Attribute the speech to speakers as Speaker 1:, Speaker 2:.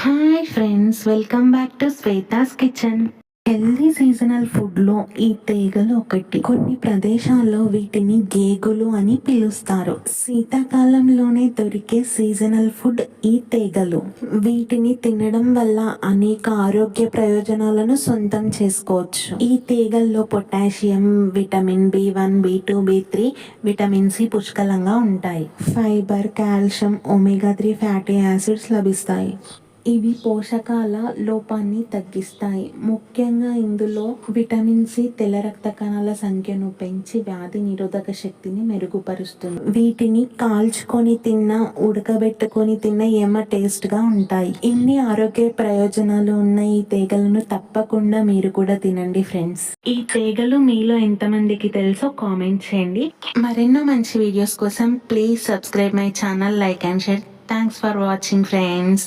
Speaker 1: Hi friends, welcome back to Shweta's kitchen. Healthy seasonal food లో ఈ తీగలు ఒకటి. కొన్ని ప్రదేశాల్లో వీటిని గేగులు అని పిలుస్తారు. శీతాకాలంలోనే దొరికే సీజనల్ ఫుడ్ ఈ తీగలు. వీటిని తినడం వల్ల అనేక ఆరోగ్య ప్రయోజనాలను సొంతం చేసుకోవచ్చు. ఈ తీగల్లో potassium, vitamin B1, B2, B3, vitamin C పుష్కలంగా ఉంటాయి. Fibre, calcium, omega 3 fatty acids లభిస్తాయి. ఇవి పోషకాల లోపాన్ని తగ్గిస్తాయి. ముఖ్యంగా ఇందులో విటమిన్ సి తెల్ల రక్త కణాల సంఖ్యను పెంచి వ్యాధి నిరోధక శక్తిని మెరుగుపరుస్తుంది. వీటిని కాల్చుకొని తిన్నా, ఉడకబెట్టుకొని తిన్నా టేస్ట్ గా ఉంటాయి. ఇన్ని ఆరోగ్య ప్రయోజనాలు ఉన్న ఈ తీగలను తప్పకుండా మీరు కూడా తినండి ఫ్రెండ్స్. ఈ తీగలు మీలో ఎంతమందికి తెలుసో కామెంట్ చేయండి. మరెన్నో మంచి వీడియోస్ కోసం please subscribe my channel, like and share. Thanks for watching friends.